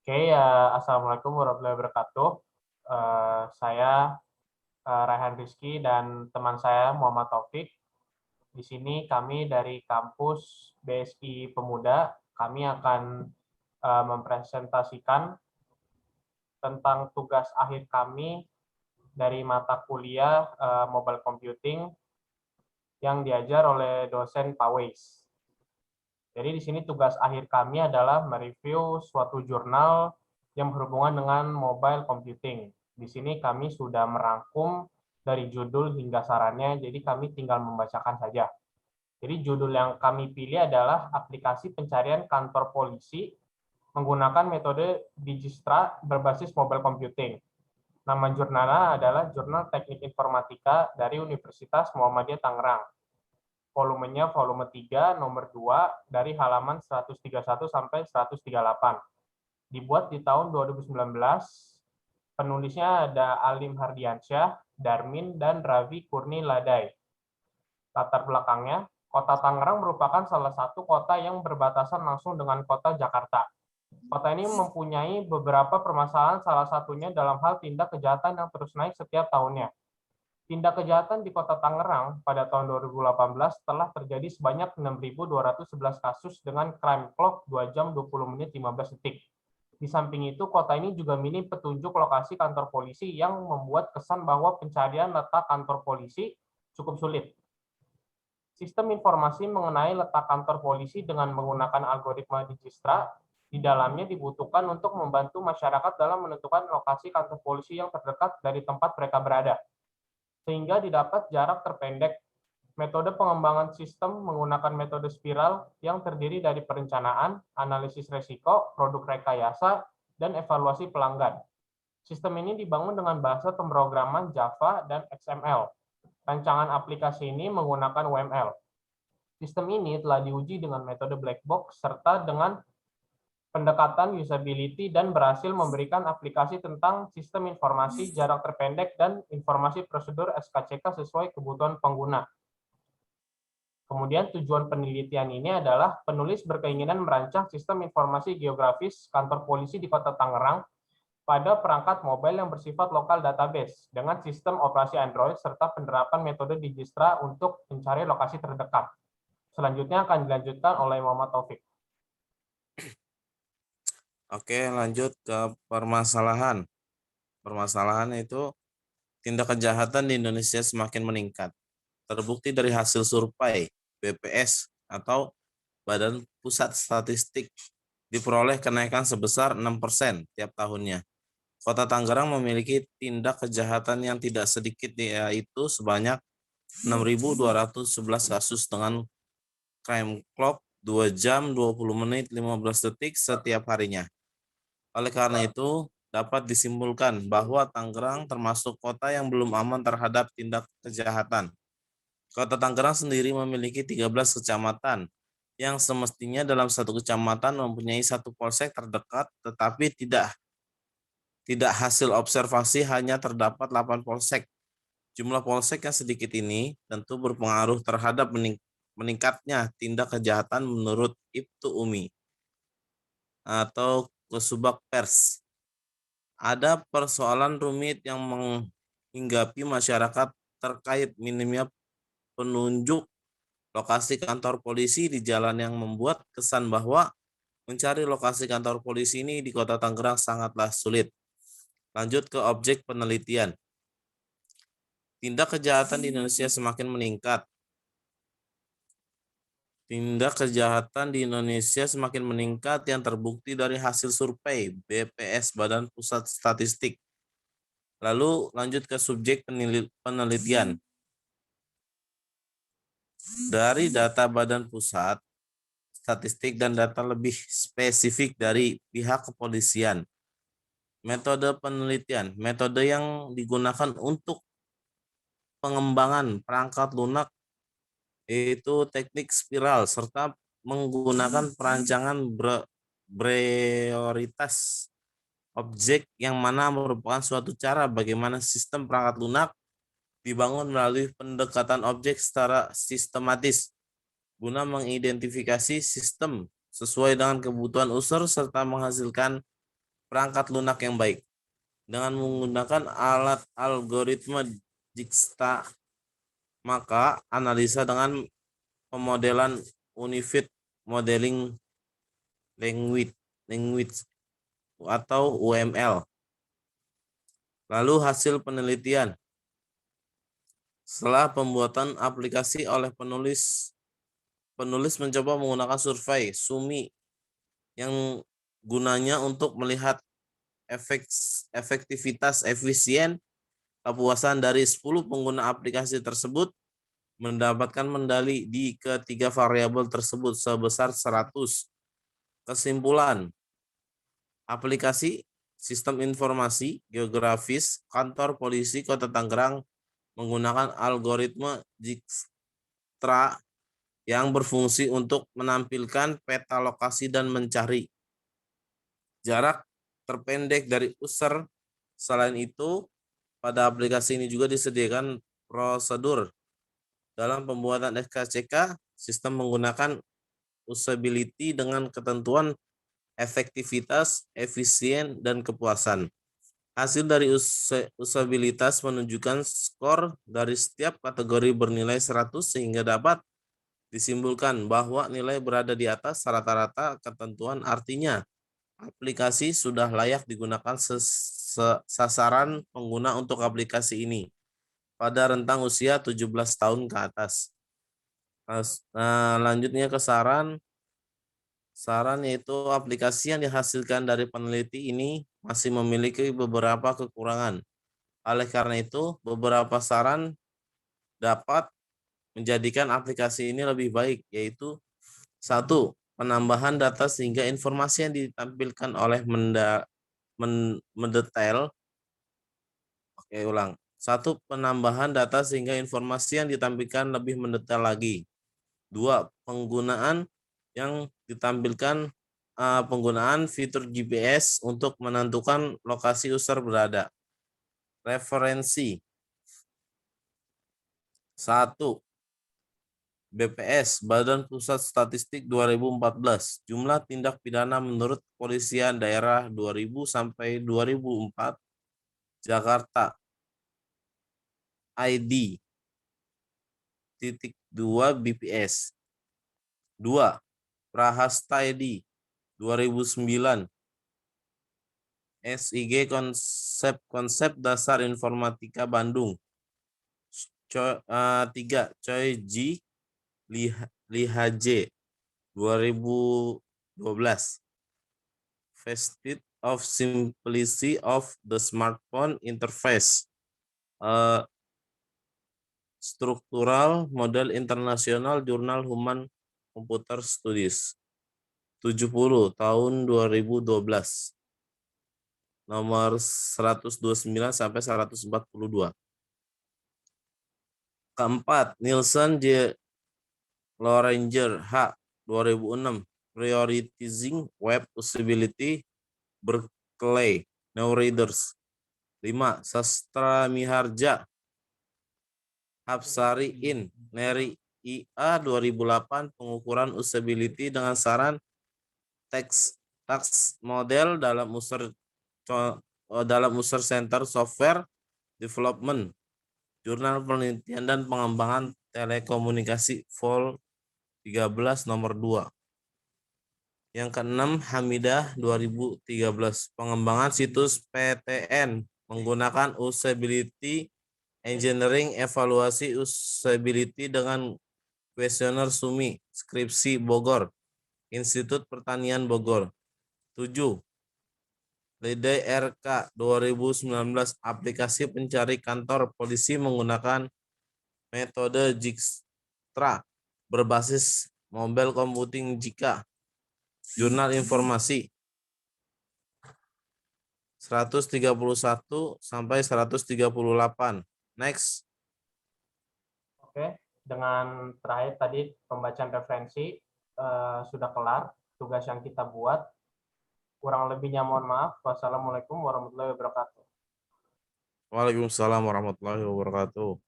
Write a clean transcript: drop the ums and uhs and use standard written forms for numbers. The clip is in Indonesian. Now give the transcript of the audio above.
Oke, ya, Assalamualaikum warahmatullahi wabarakatuh. Saya Raihan Rizky dan teman saya Muhammad Taufik. Di sini kami dari kampus BSI Pemuda, kami akan mempresentasikan tentang tugas akhir kami dari mata kuliah Mobile Computing yang diajar oleh dosen Pak Weis. Jadi di sini tugas akhir kami adalah mereview suatu jurnal yang berhubungan dengan mobile computing. Di sini kami sudah merangkum dari judul hingga sarannya, jadi kami tinggal membacakan saja. Jadi judul yang kami pilih adalah aplikasi pencarian kantor polisi menggunakan metode Digistra berbasis mobile computing. Nama jurnalnya adalah Jurnal Teknik Informatika dari Universitas Muhammadiyah Tangerang. Volumenya volume 3, nomor 2, dari halaman 131 sampai 138. Dibuat di tahun 2019, penulisnya ada Alim Hardiansyah, Darmin, dan Ravi Kurni Ladai. Latar belakangnya, Kota Tangerang merupakan salah satu kota yang berbatasan langsung dengan kota Jakarta. Kota ini mempunyai beberapa permasalahan, salah satunya dalam hal tindak kejahatan yang terus naik setiap tahunnya. Tindak kejahatan di Kota Tangerang pada tahun 2018 telah terjadi sebanyak 6.211 kasus dengan crime clock 2 jam 20 menit 15 detik. Di samping itu, kota ini juga minim petunjuk lokasi kantor polisi yang membuat kesan bahwa pencarian letak kantor polisi cukup sulit. Sistem informasi mengenai letak kantor polisi dengan menggunakan algoritma Digistra di dalamnya dibutuhkan untuk membantu masyarakat dalam menentukan lokasi kantor polisi yang terdekat dari tempat mereka berada, sehingga didapat jarak terpendek. Metode pengembangan sistem menggunakan metode spiral yang terdiri dari perencanaan, analisis risiko, produk rekayasa, dan evaluasi pelanggan. Sistem ini dibangun dengan bahasa pemrograman Java dan XML. Rancangan aplikasi ini menggunakan UML. Sistem ini telah diuji dengan metode black box serta dengan pendekatan usability dan berhasil memberikan aplikasi tentang sistem informasi jarak terpendek dan informasi prosedur SKCK sesuai kebutuhan pengguna. Kemudian tujuan penelitian ini adalah penulis berkeinginan merancang sistem informasi geografis kantor polisi di Kota Tangerang pada perangkat mobile yang bersifat lokal database dengan sistem operasi Android serta penerapan metode Digistra untuk mencari lokasi terdekat. Selanjutnya akan dilanjutkan oleh Muhammad Taufik. Oke, lanjut ke permasalahan. Permasalahan itu tindak kejahatan di Indonesia semakin meningkat. Terbukti dari hasil survei BPS atau Badan Pusat Statistik diperoleh kenaikan sebesar 6% tiap tahunnya. Kota Tangerang memiliki tindak kejahatan yang tidak sedikit, yaitu sebanyak 6.211 kasus dengan crime clock 2 jam 20 menit 15 detik setiap harinya. Oleh karena itu, dapat disimpulkan bahwa Tangerang termasuk kota yang belum aman terhadap tindak kejahatan. Kota Tangerang sendiri memiliki 13 kecamatan, yang semestinya dalam satu kecamatan mempunyai satu polsek terdekat, tetapi tidak hasil observasi hanya terdapat 8 polsek. Jumlah polsek yang sedikit ini tentu berpengaruh terhadap meningkatnya tindak kejahatan menurut Ibtu Umi atau Kesubag Pers. Ada persoalan rumit yang menghinggapi masyarakat terkait minimnya penunjuk lokasi kantor polisi di jalan yang membuat kesan bahwa mencari lokasi kantor polisi ini di Kota Tangerang sangatlah sulit. Lanjut ke objek penelitian. Tindak kejahatan di Indonesia semakin meningkat. Tindak kejahatan di Indonesia semakin meningkat yang terbukti dari hasil survei BPS Badan Pusat Statistik. Lalu lanjut ke subjek penelitian. Dari data Badan Pusat Statistik dan data lebih spesifik dari pihak kepolisian. Metode penelitian, metode yang digunakan untuk pengembangan perangkat lunak yaitu teknik spiral serta menggunakan perancangan prioritas objek yang mana merupakan suatu cara bagaimana sistem perangkat lunak dibangun melalui pendekatan objek secara sistematis guna mengidentifikasi sistem sesuai dengan kebutuhan user serta menghasilkan perangkat lunak yang baik. Dengan menggunakan alat algoritma Dijkstra, maka analisa dengan pemodelan Unified Modeling Language atau UML. Lalu hasil penelitian. Setelah pembuatan aplikasi oleh penulis mencoba menggunakan survei SUMI yang gunanya untuk melihat efektivitas efisien kepuasan dari 10 pengguna aplikasi tersebut mendapatkan medali di ketiga variabel tersebut sebesar 100. Kesimpulan, aplikasi sistem informasi geografis kantor polisi Kota Tangerang menggunakan algoritma Dijkstra yang berfungsi untuk menampilkan peta lokasi dan mencari jarak terpendek dari user. Selain itu, pada aplikasi ini juga disediakan prosedur dalam pembuatan SKCK. Sistem menggunakan usability dengan ketentuan efektivitas, efisien, dan kepuasan. Hasil dari usabilitas menunjukkan skor dari setiap kategori bernilai 100 sehingga dapat disimpulkan bahwa nilai berada di atas rata-rata ketentuan, artinya aplikasi sudah layak digunakan sasaran pengguna untuk aplikasi ini pada rentang usia 17 tahun ke atas. Nah, lanjutnya ke saran. Saran yaitu aplikasi yang dihasilkan dari peneliti ini masih memiliki beberapa kekurangan. Oleh karena itu, beberapa saran dapat menjadikan aplikasi ini lebih baik, yaitu 1. Penambahan data sehingga informasi yang ditampilkan oleh mendetail. Oke, ulang. 1. Penambahan data sehingga informasi yang ditampilkan lebih mendetail lagi. 2. Penggunaan yang ditampilkan penggunaan fitur GPS untuk menentukan lokasi user berada. Referensi. 1. BPS, Badan Pusat Statistik 2014. Jumlah tindak pidana menurut Kepolisian Daerah 2000 sampai 2004. Jakarta. ID. .2 BPS. 2. Prahasta ID 2009. SIG konsep dasar informatika Bandung. 3. Choi Ji Lihaje 2012. Vestige of Simplicity of the Smartphone Interface. Struktural Model Internasional Jurnal Human Computer Studies 70 tahun 2012. Nomor 129 sampai 142. Keempat, Nielsen J. Loranger H. 2006. Prioritizing Web Usability, Berkeley, No Readers. 5. Sastra Miharja, Hapsari In, Neri IA 2008. Pengukuran usability dengan saran text model dalam user center software development. Jurnal Penelitian dan Pengembangan Telekomunikasi Vol 13 nomor 2. Yang keenam, Hamidah 2013. Pengembangan situs PTN menggunakan usability engineering, evaluasi usability dengan kuesioner SUMI, Skripsi Bogor, Institut Pertanian Bogor. 7. Lidai RK 2019. Aplikasi pencari kantor polisi menggunakan metode Dijkstra berbasis mobile computing jika. Jurnal Informasi 131 sampai 138. Next. Oke, dengan terakhir tadi pembacaan referensi sudah kelar. Tugas yang kita buat. Kurang lebihnya mohon maaf. Wassalamualaikum warahmatullahi wabarakatuh. Waalaikumsalam warahmatullahi wabarakatuh.